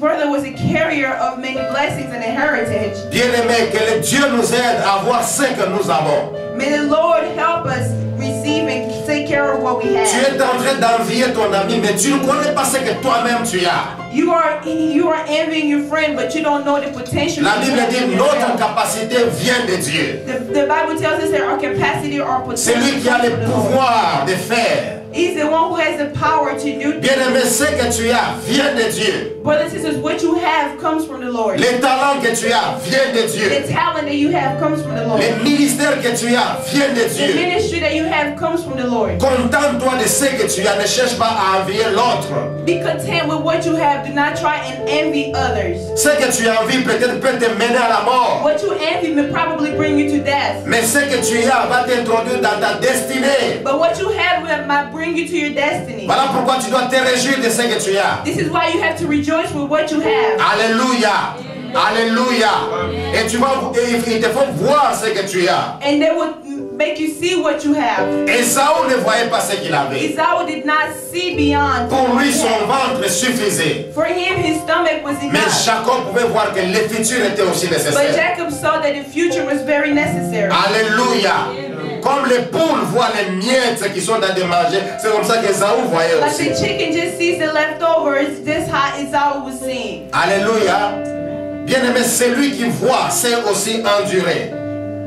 brother was a carrier of many blessings and a heritage. Bien-aimé, que le Dieu nous aide à voir ce que nous avons. May the Lord help us receive and take care of what we Tu have. es en train d'envier ton ami, mais tu ne connais pas ce que toi-même tu as. You are envying your friend, but you don't know the potential. La Bible you dit have in notre yourself. capacité vient de Dieu. The Bible tells us that our capacity, our C'est potential lui qui a comes le from the Lord. pouvoir de faire. He's the one who has the power to do things. Bien-aimé, ce que tu as vient de Dieu. Brothers and sisters, what you have comes from the Lord. Les talents que tu as viennent de Dieu. The talent that you have comes from the Lord. Les ministères que tu as viennent de The Dieu. ministry that you have comes from the Lord. Contente-toi de ce que tu as. Ne cherche pas à envier l'autre. Be content with what you have. Do not try and envy others. Ce que tu as envie peut-être peut te mener à la mort. What you envy may probably bring you to death. Mais ce que tu as va t'introduire dans ta destinée. But what you have might bring you to your destiny. Voilà pourquoi tu dois te réjouir de ce que tu as. This is why you have to rejoice with what you have. Alléluia. Alléluia. Et il te faut voir ce que tu as. And they will make you see what you have. Esaü ne voyait pas ce qu'il avait. Esau did not see beyond. Pour lui, what he son had. ventre suffisait. For him, his stomach was Mais enough. Jacob pouvait voir que le futur était aussi But nécessaire. Jacob saw that the future was very necessary. Alléluia. Comme les poules voient les miettes qui sont dans des manger, c'est comme ça qu'Esaü voyait Like aussi. the chicken just sees the leftovers, this how Esau was seeing. Alléluia. Bien-aimé, c'est lui qui voit, c'est aussi endurer.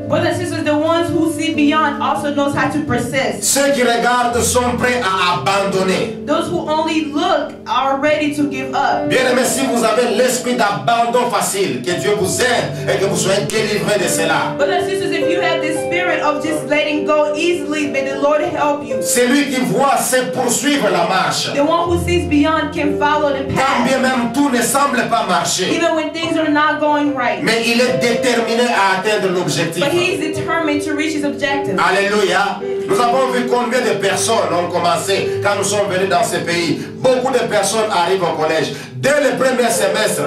Brothers and sisters, the ones who see beyond also knows how to persist. Ceux qui regardent sont prêts à abandonner. Those who only look are ready to give up. Bien-aimé, si vous avez l'esprit d'abandon facile, que Dieu vous aide et que vous soyez délivrés de cela. Brothers and sisters, if you have the spirit of just letting go easily, may the Lord help you. Celui qui voit, c'est poursuivre la marche. The one who sees beyond can follow the Quand bien path. même tout ne semble pas marcher, Even when things are not going right. mais il est déterminé à atteindre l'objectif. But he's determined to reach his objective. Alléluia. Nous avons vu combien de personnes ont commencé quand nous sommes venus dans ce pays. Beaucoup de personnes arrivent au collège. Dès le premier semestre,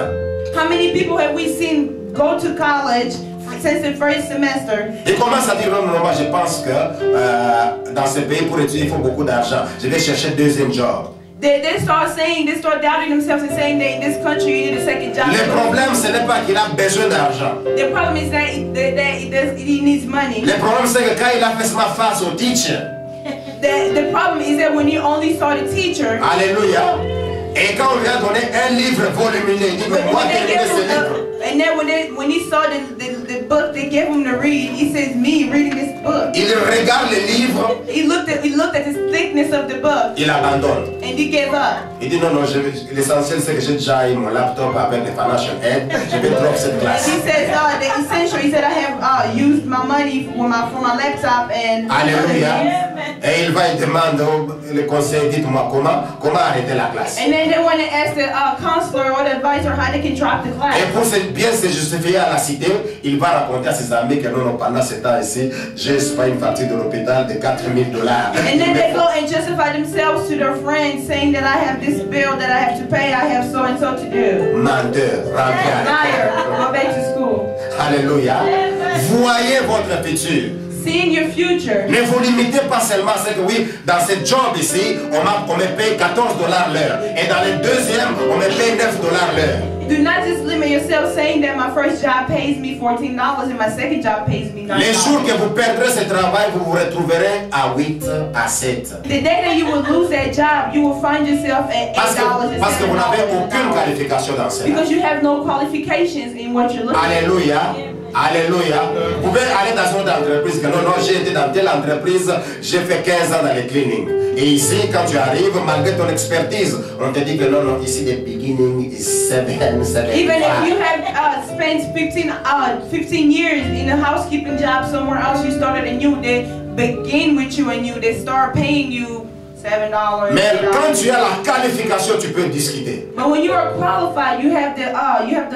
How many people have we seen go to college since the first semester? ils commencent à dire non, non, moi je pense que dans ce pays pour étudier il faut beaucoup d'argent. Je vais chercher un deuxième job. They start doubting themselves and saying that in this country you need a second job. Le problème ce n'est pas qu'il a besoin d'argent. The problem is that he needs money. Le problème c'est que quand il a fait sa face au teacher, The problem is that when you only saw the teacher, alléluia, et quand on lui a donné un livre volumineux, il dit mais moi terminer ce livre. and then when he saw the book they gave him to read, he says, "Me reading this book." Il regarde le livre, He looked at the thickness of the book il abandonne. and he gave up. Il dit non, non, l'essentiel c'est que j'ai déjà eu mon laptop avec les financial aid, je vais drop cette classe. He says, the essential. He said, I have used my money for my laptop and. Alléluia. Et il va et demande le conseil, dites-moi comment arrêter la classe. And then they want to ask the counselor or the advisor how they can drop the class. Et pour bien se justifier à la cité, il va raconter à ses amis que non, non, pendant ce temps ici, j'ai pas une facture de l'hôpital de $4,000. And then they go and justify themselves to their friends, saying that I have this bill that I have to pay, I have so and so to do. Menteur, rentrez à Liar, l'école. go back to school. Alléluia. Voyez votre futur. Seeing your future. Ne vous limitez pas seulement à ce que oui, dans ce job ici, on me paye $14 l'heure. Et dans le deuxième, on me paye $9 l'heure. Do not just limit yourself saying that my first job pays me $14 and my second job pays me $9. Les jours que vous perdrez ce travail, vous vous retrouverez à 8, à 7. The day that you will lose that job, you will find yourself at $8 Parce que vous n'avez and aucune $7. qualification dans cela. Because you have no qualifications in what you're looking at. Alléluia. Alléluia. Vous pouvez aller dans une autre entreprise que non, non, j'ai été dans telle entreprise, j'ai fait 15 ans dans les cleaning. Et ici, quand tu arrives, malgré ton expertise, on te dit que non, non, ici, the beginning is 7, 7. Even if you have spent 15 years in a housekeeping job somewhere else, you started anew, they begin with you and they start paying you $7. Mais quand $8. tu as la qualification, tu peux discuter. But when you are qualified, you have the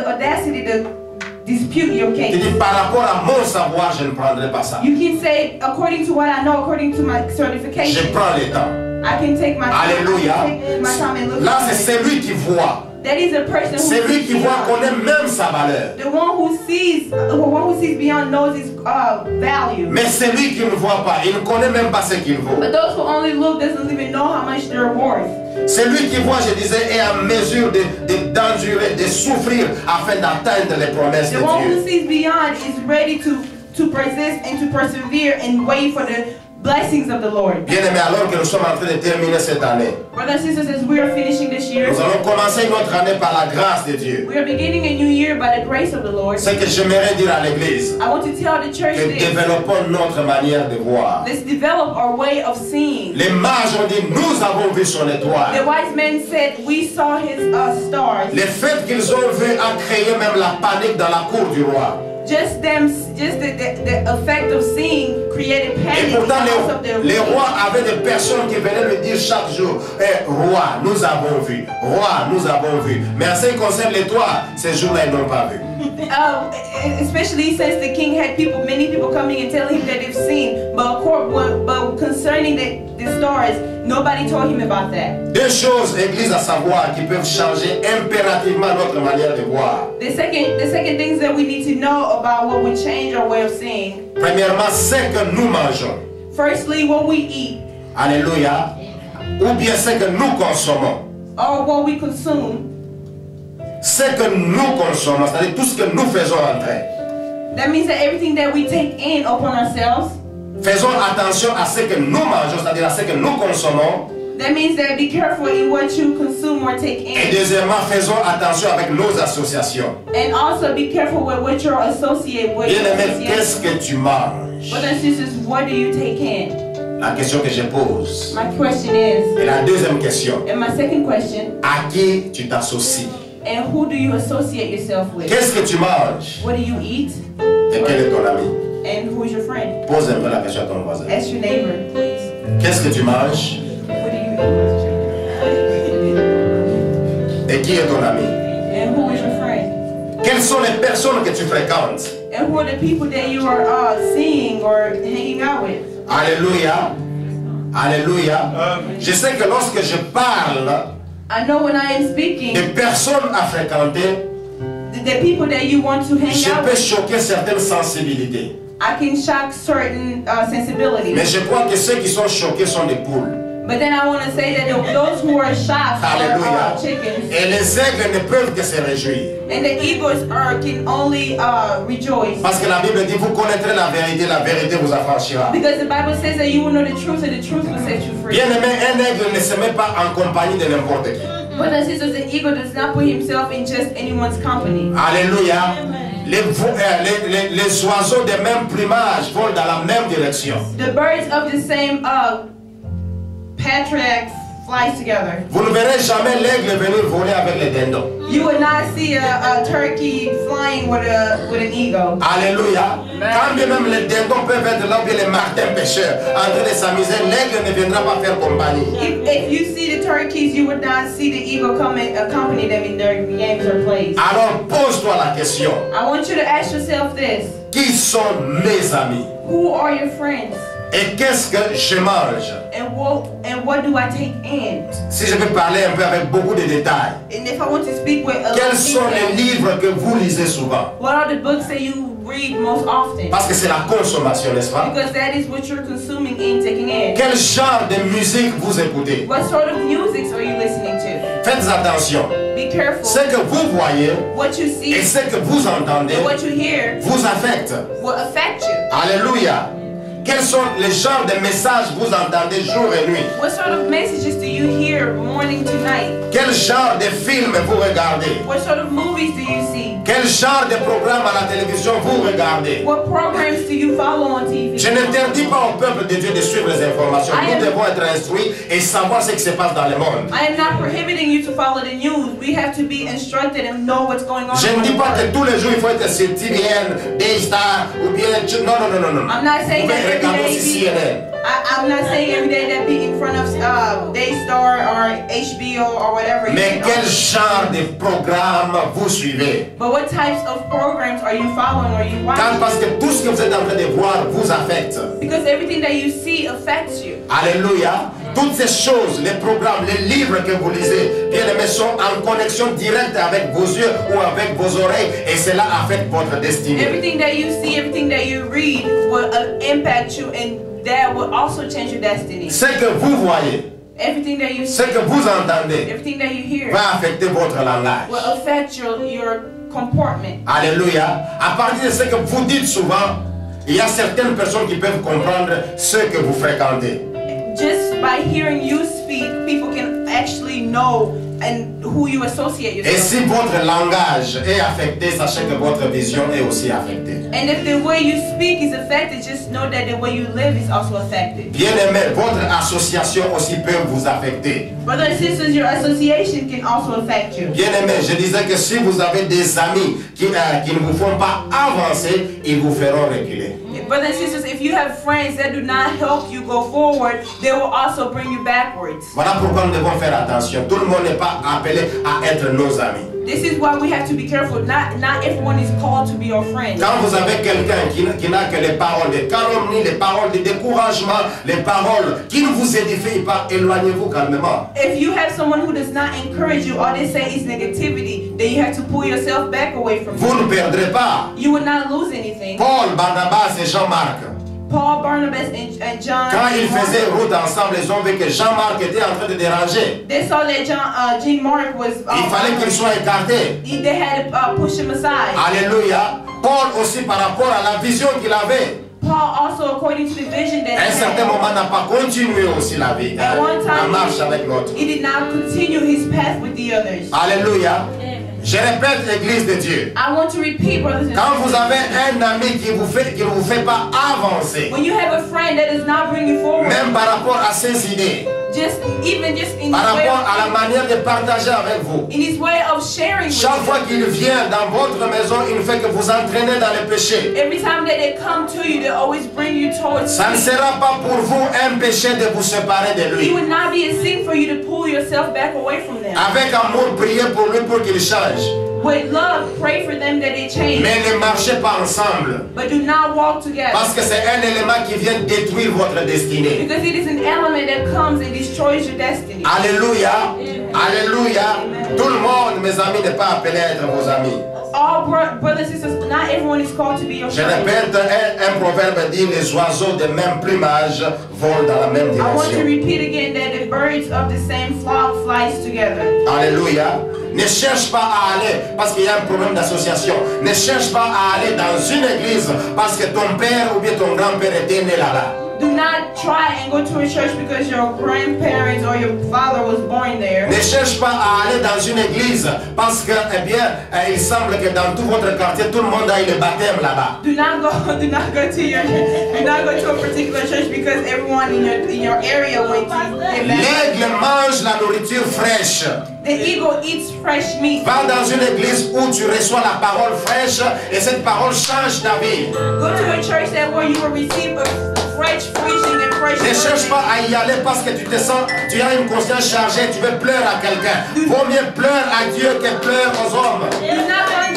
audacity to dispute your Tu case. dis par rapport à mon savoir, je ne prendrai pas ça. You can say, according to what I know, according to my Je certification, prends le temps. I can take my time. Alléluia. I can take my time and look Là, at c'est it. celui qui voit. That is a person who C'est lui sees qui voit, beyond. connaît même sa valeur. The one who sees beyond knows his value. Mais c'est lui qui ne voit pas, il ne connaît même pas ce qu'il vaut. But those who only look doesn't even know how much they're worth. C'est lui qui voit, je disais, est en mesure d'endurer, de souffrir afin d'atteindre les promesses de The one who Dieu. sees beyond is ready to persist and to persevere and wait for the blessings of the Lord. Bien aimé, alors que nous sommes en train de terminer cette année, Brothers and sisters, as we are finishing this year, nous allons commencer notre année par la grâce de Dieu. we are beginning a new year by the grace of the Lord. Ce que j'aimerais dire à l'église, I want to tell the church que this. développons notre manière de voir. Let's develop our way of seeing. Les mages ont dit, nous avons vu son The étoile. wise men said, we saw his stars. Le fait qu'ils ont vu a créé même la panique dans la cour du roi. Just the effect of seeing created panic Et in the pourtant, house of the les rois avaient des personnes qui venaient lui dire chaque jour, roi, nous avons vu, roi, nous avons vu. Mais en ce qui concerne l'étoile, ces jours-là, ils n'ont pas vu. Especially since the king had many people coming and telling him that they've seen, but concerning the stars, nobody told him about that. Deux choses, Église, à savoir, qui peuvent changer impérativement notre manière de voir. The second things that we need to know about what would change our way of seeing. Premièrement, c'est que nous mangeons. Firstly, what we eat, Alléluia. Ou bien c'est que nous consommons. or what we consume. Ce que nous consommons, c'est-à-dire tout ce que nous faisons entrer. That means that everything that we take in upon ourselves. Faisons attention à ce que nous mangeons, c'est-à-dire à ce que nous consommons. That means that be careful in what you consume or take Et in. deuxièmement, faisons attention avec nos associations. And also be careful with what you're associated with. Bien-aimé, qu'est-ce que tu manges? Brothers and sisters, what do you take in? La question que je pose. My question is, Et la deuxième question, and my second question, à qui tu t'associes? and who do you associate yourself with? Qu'est-ce que tu manges? What do you eat? Et quel est ton ami? And who is your friend? Pose un peu la question à ton voisin. Ask your neighbor, please. Qu'est-ce que tu manges? What do you Et qui est ton ami? eat? And who is your friend? Quelles sont les personnes que tu fréquentes? And who are the people that you are seeing or hanging out with? Alléluia. Alléluia. Je sais que lorsque je parle I know when I am speaking, des personnes à fréquenter, the people that you want to hang je out peux with, choquer certaines sensibilités. I can shock certain sensibilities. Mais je crois que ceux qui sont choqués sont des poules. But then I want to say that those who are shocked Alléluia. are chickens. Et les aigles ne peuvent que se réjouir. And the eagles can only rejoice. Parce que la Bible dit, vous connaîtrez la vérité vous affranchira. Because the Bible says that you will know the truth and the truth will set you free. Bien aimé, un aigle ne se met pas en compagnie de n'importe qui. Brothers and sisters, the eagle does not put himself in just anyone's company. Alléluia. Les oiseaux de même plumage volent dans la même direction. The birds of the same patriarch flies together. Vous ne verrez jamais l'aigle venir voler avec les dindons. You would not see a turkey flying with an eagle. Alléluia. Quand bien même les dindons peuvent être là, ou bien les martins pêcheurs en train de s'amuser, l'aigle ne viendra pas faire compagnie. If you see the turkeys, you would not see the eagle come and accompany them in their games or plays. Alors pose-toi la question. I want you to ask yourself this. Qui sont mes amis? Who are your friends? Et qu'est-ce que je mange? And what do I take in? Si je peux parler un peu avec beaucoup de détails. And if I want to speak with a lot Quels of sont les detail, livres que vous lisez souvent? what are the books that you read most often? Parce que c'est la consommation, n'est-ce pas? Because that is what you're consuming and taking in. Quel genre de musique vous écoutez? What sort of music are you listening to? Faites attention. Be careful. Ce que vous voyez What you see et ce que vous entendez and what you hear vous affecte. will affect you. Alléluia. Quels sont les genres de messages vous entendez jour et nuit? What sort of messages do you hear morning to night? Quel genre de films vous regardez? What sort of movies do you see? Quel genre de programme à la télévision vous regardez? What programs do you follow on TV? Je n'interdis pas au peuple de Dieu de suivre les informations. Nous devons être instruits et savoir ce qui se passe dans le monde. I am not prohibiting you to follow the news. We have to be instructed and know what's going on. Je ne dis pas que tous les jours il faut être sur TVN, Daystar ou bien... Non. I'm not saying that every Regardons day si be, CNN. I'm not saying every day that be in front of Daystar or HBO or whatever. Mais quel genre de programme vous suivez? But what type types of programs are you following or you Car watching? parce que tout ce que vous êtes en train de voir vous affecte. Because everything that you see affects you. Alléluia. Toutes ces choses, les programmes, les livres que vous lisez, bien aimés, sont en connexion directe avec vos yeux ou avec vos oreilles et cela affecte votre destinée. Everything that you see, everything that you read will impact you, and that will also change your destiny. Ce que vous voyez, Everything that you ce see, que vous entendez everything that you hear va affecter votre langage. will affect your comportment. Alléluia. À partir de ce que vous dites souvent, il y a certaines personnes qui peuvent comprendre ce que vous fréquentez. Just by hearing you speak, people can actually know and who you associate Et yourself. si votre langage est affecté, sachez que votre vision est aussi affectée. And if the way you speak is affected, just know that the way you live is also affected. Bien aimé, votre association aussi peut vous affecter. Brothers and sisters, your association can also affect you. Bien aimé, je disais que si vous avez des amis qui ne vous font pas avancer, ils vous feront reculer. Brothers and sisters, if you have friends that do not help you go forward, they will also bring you backwards. Voilà pourquoi nous devons faire attention. Tout le monde n'est pas appelé à être nos amis. This is why we have to be careful. Not everyone is called to be your friend. Quand vous avez quelqu'un qui n'a que les paroles de calomnie, les paroles de découragement, les paroles qui ne vous édifient pas, éloignez-vous calmement. If you have someone who does not encourage you, all they say is negativity, then you have to pull yourself back away from Vous them. ne perdrez pas. You will not lose anything. Paul, Barnabas et Jean-Marc, Paul, Barnabas, and John. quand ils faisaient route ensemble, ils ont vu que Jean-Marc était en train de déranger. They saw that Jean Mark was. Il fallait qu'il soit écarté. They had to push him aside. Alléluia. Paul aussi par rapport à la vision qu'il avait. Paul also, according to the vision that À un he certain had, moment, n'a pas continué aussi la vie, at one la time marche avec l'autre. he did not continue his path with the others. Alléluia. Je répète, Église de Dieu. I want to repeat, brothers and Quand vous sisters. avez un ami qui ne vous fait pas avancer, When you have a friend that does not bring you forward, même par rapport à ses idées, even just in par his way rapport à la of, manière de partager avec vous, in his way of sharing with chaque fois you, qu'il vient dans votre maison, il ne fait que vous entraîner dans le péché. every time that they come to you, they always bring you towards Ça ne sin. sera pas pour vous un péché de vous séparer de It lui. would not be a sin for you to pull yourself back away from them. Avec amour, priez pour lui pour qu'il change. With love, pray for them that they change, Mais ne marchez pas ensemble. but do not walk together. Parce que c'est un élément qui vient détruire votre destinée. Because it is an element that comes and destroys your destiny. Alléluia. Alléluia. Tout le monde, mes amis, n'est pas appelé à être vos amis. All brothers and sisters, not everyone is called to be your Je friend. répète, un proverbe dit les oiseaux de même plumage volent dans la même I want to direction. repeat again that the birds of the same flock flies together. Alléluia. Ne cherche pas à aller parce qu'il y a un problème d'association. Ne cherche pas à aller dans une église parce que ton père ou bien ton grand-père était né là-bas. Do not try and go to a church because your grandparents or your father was born there. Ne cherche pas à aller dans une église parce que, eh bien, il semble que dans tout votre quartier, tout le monde a eu le baptême là-bas. Do not go to a particular church because everyone in your area went to get baptized. L'aigle mange la nourriture fraîche. The eagle eats fresh meat. Va dans une église où tu reçois la parole fraîche et cette parole change ta vie. Go to a church where you will receive a fresh preaching and fresh Ne cherche word. pas à y aller parce que tu te sens, tu as une conscience chargée, tu veux pleurer à quelqu'un. Vaut mieux pleurer à Dieu que pleurer aux hommes.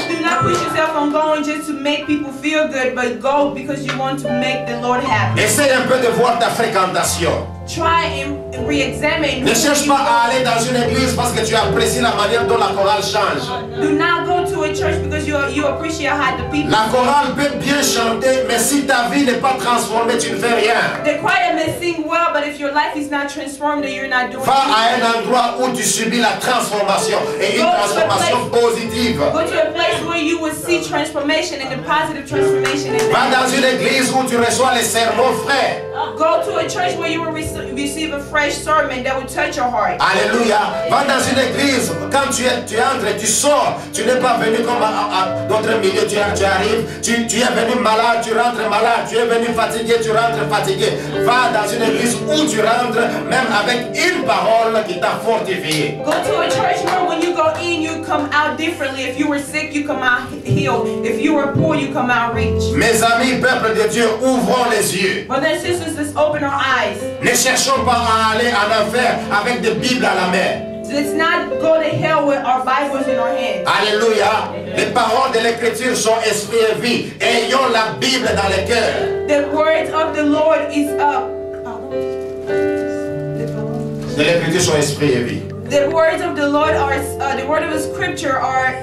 Do not push yourself on going just to make people feel good, but go because you want to make the Lord happy. Essaye un peu de voir ta fréquentation. Try and re-examine. Ne cherche pas à aller dans une église parce que tu apprécies la manière dont la chorale change. Do not go to a church because you appreciate how the people. La chorale peut bien chanter, mais si ta vie n'est pas transformée, tu ne fais rien. The choir may sing well, but if your life is not transformed, then you're not doing Va à anything. un endroit où tu subis la transformation et une transformation positive. Go to a place where you will see transformation and the positive transformation. Va dans une église où tu reçois les sermons frais. Go to a church where you will receive a fresh sermon that will touch your heart. Alléluia. Va dans une église. Quand tu entres et tu sors, tu n'es pas venu comme à d'autres milieux. Tu arrives, tu es venu malade, tu rentres malade. Tu es venu fatigué, tu rentres fatigué. Va dans une église où tu rentres même avec une parole qui t'a fortifié. Go to a church where when you go in, you come out differently. If you were sick, you come out healed. If you were poor, you come out rich. Mes amis, peuple de Dieu, ouvrons les yeux. Brothers and sisters, let's open our eyes. Ne cherchons pas à aller en enfer avec des Bibles à la main. Let's not go to hell with our Bibles in our hands. Alléluia. Les paroles de l'Écriture sont esprit et vie. Ayons la Bible dans le cœur. The words of the Lord is De l'Écriture sont esprit et vie. the words of the Lord are the word of the Scripture are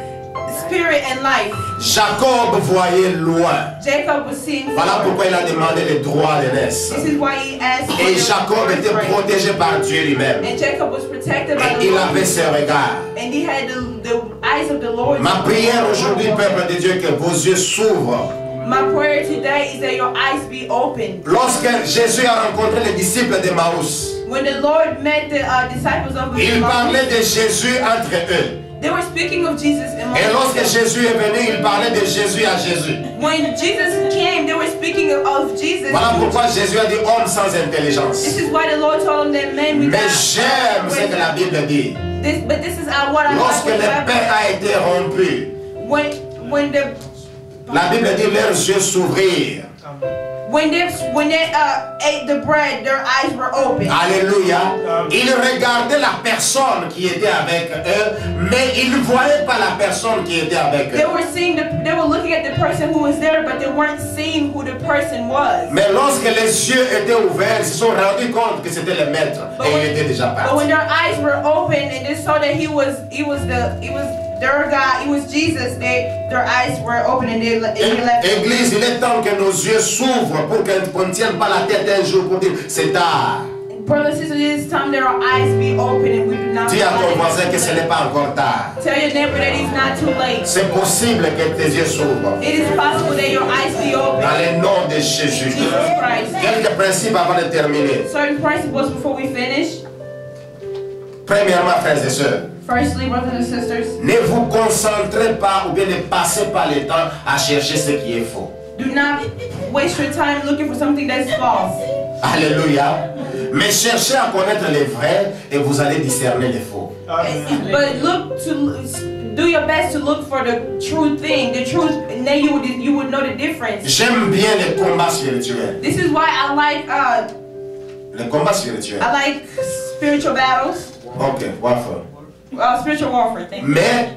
spirit and life. Jacob voyait loin. Jacob was seeing Voilà forward. pourquoi il a demandé le droit de naissance. This is why he asked for Et the Jacob était birthright. protégé par Dieu lui-même. And Jacob was protected by Et the il Lord. avait ses regards. And he had the eyes of the Lord. Ma prière aujourd'hui, peuple de Dieu, que vos yeux s'ouvrent. My prayer today is that your eyes be open. Lorsque Jésus a rencontré les disciples d'Emmaüs, When the Lord met the disciples of il Emmaus, parlait de Jésus entre eux. they were speaking of Jesus among Et lorsque themselves. Jésus est venu, il parlait de Jésus à Jésus. When Jesus came, they were speaking of Jesus. Voilà pourquoi Jésus a dit homme sans intelligence. This is why the Lord told them that men we Mais j'aime ce que la Bible dit. But this is what I Lorsque like le what pain a été rompu, when la Bible dit leurs yeux s'ouvrirent. they ate the bread, their eyes were open. Alléluia. Ils regardaient la personne qui était avec eux, mais ils ne voyaient pas la personne qui était avec eux. They were looking at the person who was there, but they weren't seeing who the person was. Mais lorsque les yeux étaient ouverts, ils se sont rendus compte que c'était le maître et il était déjà But when parti. their eyes were open and they saw that he was their God, he was Jesus, their eyes were open and they left. Église, il est temps que nos yeux s'ouvrent pour qu'on ne tienne pas la tête un jour pour dire c'est tard. Brothers and sisters, it is time that our eyes be open and we do not. Dis à ton voisin que ce n'est pas encore tard. Tell your neighbor that it's not too late. C'est possible que tes yeux s'ouvrent. It is possible that your eyes be open. Dans le nom de Jésus. Jesus Christ. Quelques principes avant de terminer. Certain principles before we finish. Premièrement, frères et sœurs, Firstly, brothers and sisters, ne vous concentrez pas ou bien ne passez pas le temps à chercher ce qui est faux. do not waste your time looking for something that's false. Alléluia. Mais cherchez à connaître les vrais et vous allez discerner les faux. But do your best to look for the true thing, the truth, and then you would know the difference. J'aime bien les combats spirituels. This is why I Les combats spirituels. like spiritual battles, Ok, parfait. spiritual warfare. Thank you. Mais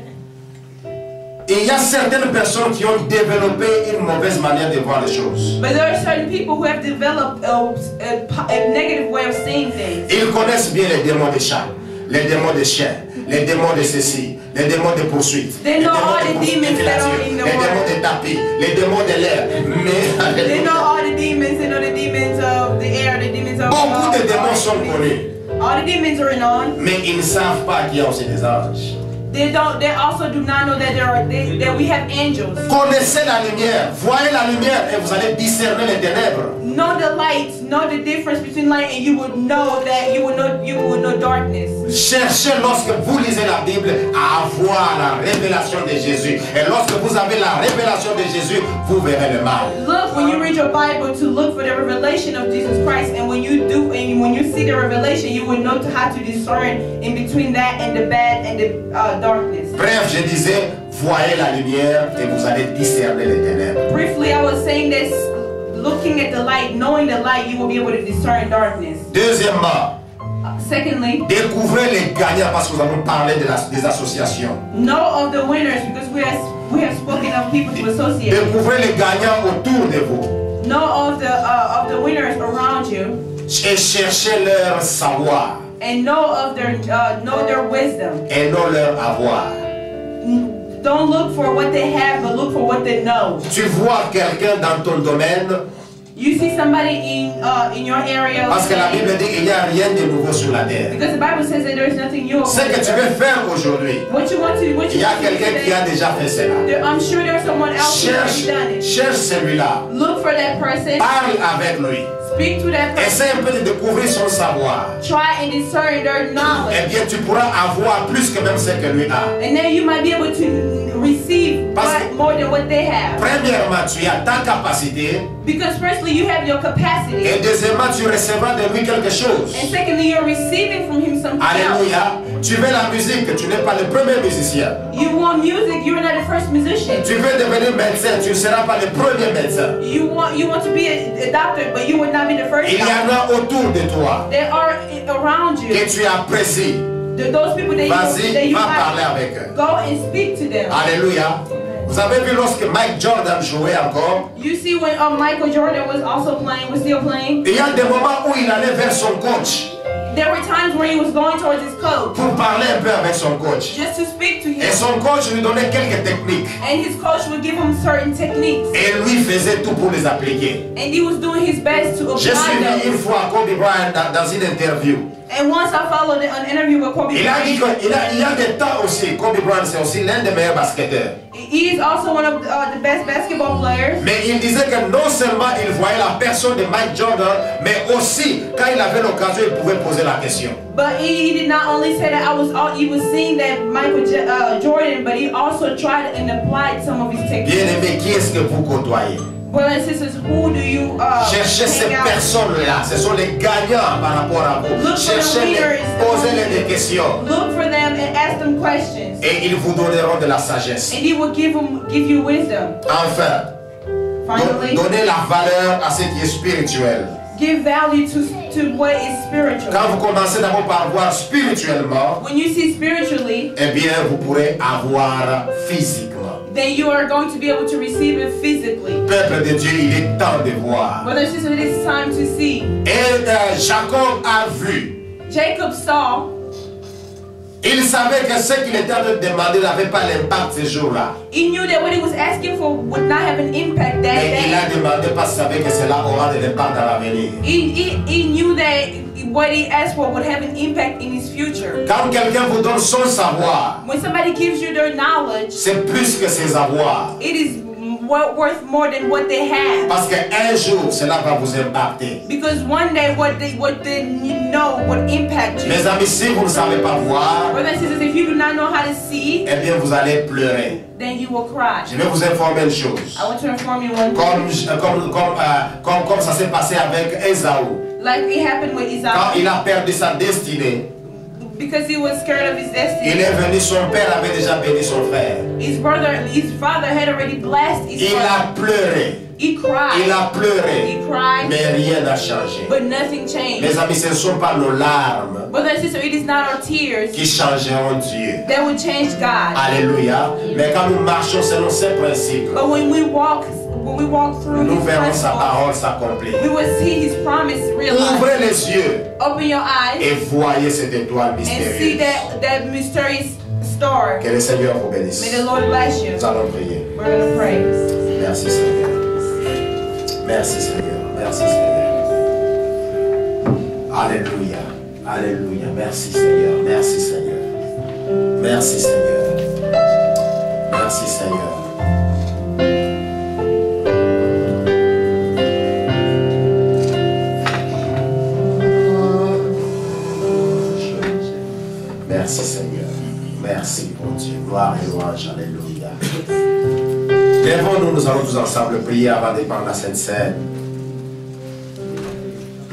il y a certaines personnes qui ont développé une mauvaise manière de voir les choses. But there are certain people who have developed a negative way of seeing things. Ils connaissent bien les démons des chats, les démons des chiens, les démons de ceci, les démons de poursuite, They les know démons all de the poursuite demons that are in the les démons world. de tapis, les démons de l'air. Mais They know all the demons. They know the demons of the air, the demons of beaucoup de démons sont connus, all the demons are known. mais ils ne savent pas qu'il y a aussi des anges. They also do not know that that we have angels. Connaissez la lumière, voyez la lumière et vous allez discerner les ténèbres. Know the light, know the difference between light, and you would know that you would know darkness. Cherchez lorsque vous lisez la Bible à avoir la révélation de Jésus. Et lorsque vous avez la révélation de Jésus, vous verrez le mal. Look, when you read your Bible, to look for the revelation of Jesus Christ, and when you do, and when you see the revelation, you will know how to discern in between that and the bad and the darkness. Bref, je disais, voyez la lumière et vous allez discerner les ténèbres. Briefly, I was saying this. Looking at the light, knowing the light, you will be able to discern darkness. Deuxièmement, Secondly, découvrez les gagnants parce que nous avons parlé des associations. know of the winners because we have spoken of people to associate. Découvrez les gagnants autour de vous Know of the winners around you, et cherchez leur savoir and know their wisdom. et non leur avoir. Don't look for what they have, but look for what they know. Tu vois quelqu'un dans ton domaine You see somebody in your area. parce que la Bible dit qu'il n'y a rien de nouveau sur la terre. Because the Bible says that there is nothing new. Ce que tu veux faire aujourd'hui, What you il y a quelqu'un qui a déjà fait cela. I'm sure there's someone else who has done it. Cherche celui-là. Look for that person. Parle avec lui. Speak to that person. Essaie un peu de découvrir son savoir. Try and discern their knowledge. Eh bien, tu pourras avoir plus que même ce que lui a. And then you might be able to receive more than what they have. Premièrement, tu as ta capacité. Because firstly, you have your capacity. Et deuxièmement, tu recevras de lui quelque chose. And secondly, you're receiving from him something Alléluia. Tu veux la musique, tu n'es pas le premier musicien. else. You want music, you're not the first musician. Tu veux devenir médecin, tu ne seras pas le premier médecin. You want to be a doctor, but you would not be the first Il y en doctor. a autour de toi They are around you que tu apprécies. those people that Vas-y, you va like, parler avec eux. go and speak to them. Alléluia. Vous avez vu lorsque Mike Jordan jouait encore, You see when Michael Jordan was also playing, was still playing, il y a des moments où il allait vers son coach there were times where he was going towards his coach pour parler un peu avec son coach. just to speak to Et him. son coach lui donnait quelques techniques. And his coach would give him certain techniques. Et lui faisait tout pour les appliquer. And he was doing his best to J'ai apply suivi une them. fois Kobe Bryant dans une interview. And once I followed an interview with Kobe Il a dit Bryant. qu'il y a des temps aussi, Kobe Bryant c'est aussi l'un des meilleurs basketteurs. He is also one of the best basketball players. Mais il disait que non seulement il voyait la personne de Mike Jordan, mais aussi quand il avait l'occasion, il pouvait poser la question. But he did not only say that he was seeing that Michael Jordan, but he also tried and applied some of his techniques. Bien aimé, qui est-ce que vous côtoyez? Brothers and sisters, who do you Cherchez ces hang out? personnes-là, ce sont les gagnants par rapport à vous. Look for the Cherchez-les, leaders. posez-les des questions. Look for them and ask them questions. Et ils vous donneront de la sagesse. And he will give you wisdom. Enfin, Finally, donnez la valeur à ce qui est spirituel. give value to what is spiritual. Quand vous commencez d'abord par voir spirituellement, When you see spiritually, eh bien, vous pourrez avoir physiquement. then you are going to be able to receive it physically. Peuple de Dieu, il est temps de voir. Brothers and sisters, it is time to see. Et Jacob a vu. Jacob saw. Il savait que ce qu'il était en train de demander n'avait pas l'impact ce jour-là. He knew that what he was asking for would not have an impact that Mais il day. a demandé parce qu'il savait que cela aura de l'impact à l'avenir. He knew that what he asked for would have an impact in his future. Quand quelqu'un vous donne son savoir, When somebody gives you their knowledge, c'est plus que ses avoirs. it is worth more than what they have. Parce qu'un jour, cela va vous impacter. Because one day what they know would impact you. Mes amis, si vous ne savez pas voir, Brothers and sisters, if you do not know how to see, eh bien, vous allez pleurer. then you will cry. Je vais vous informer une chose. I want to inform you one thing. Comme ça s'est passé avec Ésaü. Like it happened with Quand Isaac, il a perdu sa destinée, because he was scared of his il destiny. est venu, son père avait déjà béni son frère. His father had already blessed his Il brother. a pleuré. He cried. Il a pleuré. He cried, Mais rien n'a changé. but nothing changed. Mes amis, ce ne sont pas nos larmes Brothers and sisters, it is not our tears qui changeront Dieu. that will change God. Alléluia. Mais quand nous marchons selon ces principes, But when we walk through nous His verrons sa principles, parole s'accomplir. we will see His promise realized. Ouvrez les yeux Open your eyes et voyez cette étoile and see mystérieuse. that mysterious star. Que le Seigneur vous bénisse. May the Lord bless you. Nous allons prier. We're going to pray. Merci Seigneur. Merci Seigneur. Merci Seigneur. Alléluia. Alléluia. Merci Seigneur. Merci Seigneur. Merci Seigneur. Merci Seigneur. Merci Seigneur. Merci pour Dieu. Gloire et louange. Alléluia. Lèvons-nous, nous allons tous ensemble prier avant de prendre la Sainte Seine.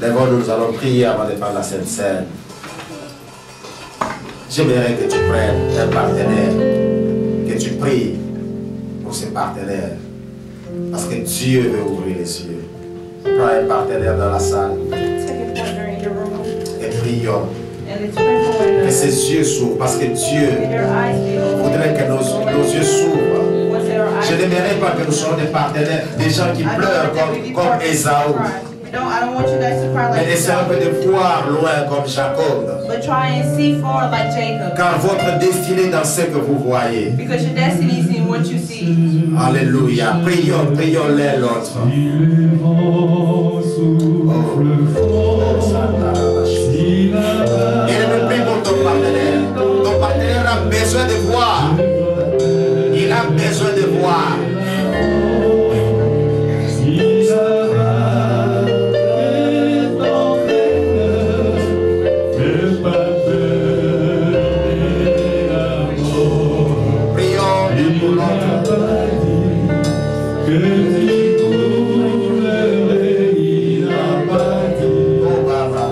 Lèvons-nous, nous allons prier avant de prendre la Sainte Seine. J'aimerais que tu prennes un partenaire, que tu pries pour ces partenaires. Parce que Dieu veut ouvrir les yeux. Prends un partenaire dans la salle Take a partner in your room et prions. and let's pray for one Que another. ses yeux s'ouvrent. Parce que Dieu May their eyes be open. voudrait que nos yeux s'ouvrent. Once their eyes Je n'aimerais pas que nous soyons des partenaires, des gens qui I don't pleurent want them to be comme partners Ésaü. to cry. I don't want you guys to cry Mais like essayez un peu Esau, de voir loin comme Jacob. but try and see forward like Jacob. Car votre destinée dans ce que vous voyez. Because your destiny is in what you see. Alléluia. Prions, prions l'un l'autre. Et ne prie pour ton partenaire. Ton partenaire a besoin de voir. Il a besoin de voir. Prions l'un pour l'autre. Oh Baba.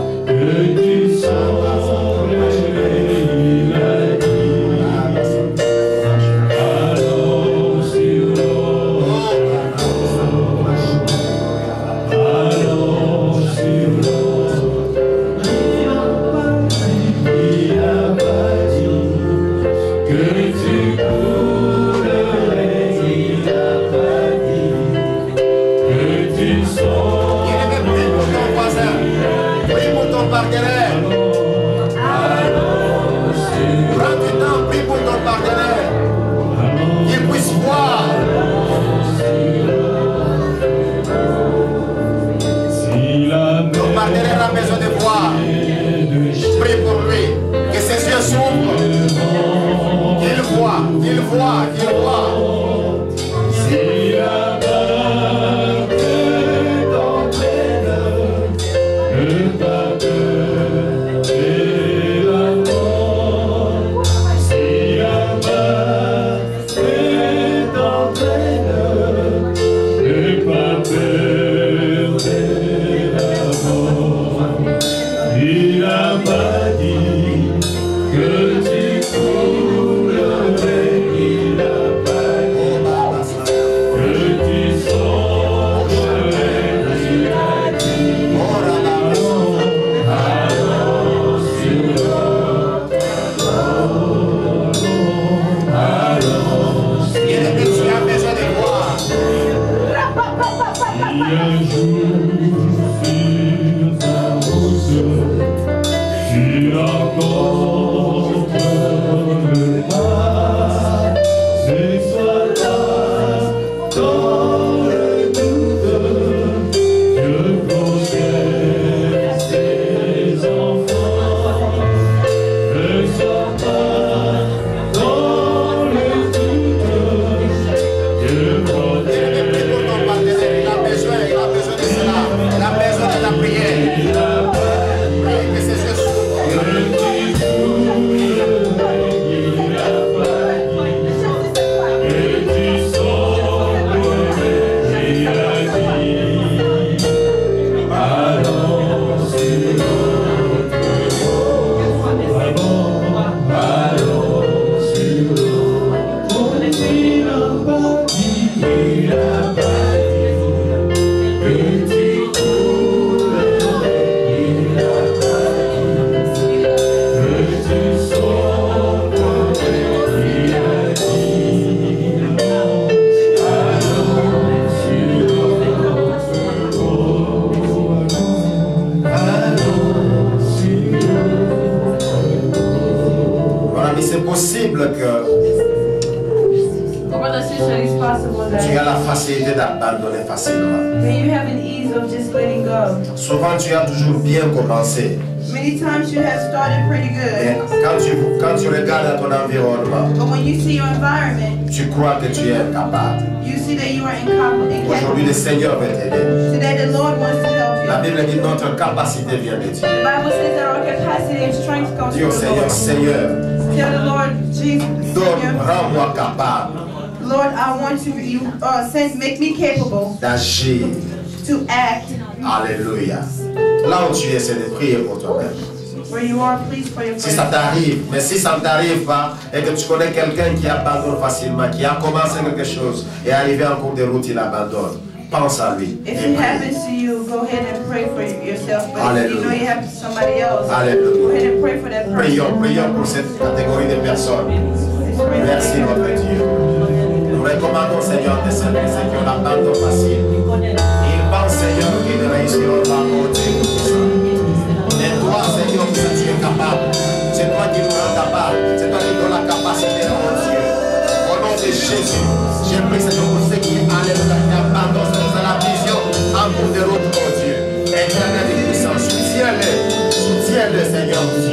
brothers and sisters, it's possible Tu as that la facilité d'abandonner facilement. you have an ease of just letting go. Souvent, tu as toujours bien commencé. Many times you have started pretty Mais good, quand tu regardes ton environnement, but when you see your environment, tu crois que tu es incapable. you see that you are incapable. Aujourd'hui, le Seigneur veut t'aider. Today the Lord wants to help La you. Bible dit notre capacité vient de Dieu. The Bible says that our capacity and strength comes Dis au from the Seigneur, Lord. Seigneur, Tell the Lord, Jesus, donne, Seigneur, rends-moi capable Lord, I want to make me capable d'agir. to act. Alléluia. Là où tu es, c'est de prier pour toi-même. Where you are, please pray for Si ça t'arrive, mais si ça ne t'arrive pas, et que tu connais quelqu'un qui abandonne facilement, qui a commencé quelque chose, et arrivé en cours de route, il abandonne, pense à lui. If Et it prie. happens to you, go ahead and pray for yourself. But if you Hallelujah. know you have somebody else, Alléluia. go ahead and pray for that Prions, person. prions pour cette catégorie de personnes. Let's pray for Merci that notre person. Dieu. Nous recommandons Seigneur de servir ceux qui ont l'abandon facile. Ils pensent Seigneur qu'ils ne réussiront pas au Dieu tout-puissant. Mais toi Seigneur, tu es capable. C'est toi qui nous rends capable. C'est toi qui donnes la capacité à mon Dieu. Au nom de Jésus, j'ai pris Seigneur pour ceux qui alléluia, qui abandonnent Seigneur la vision en cours de route, mon Dieu. Éternel et puissant, soutiens-le Seigneur Dieu.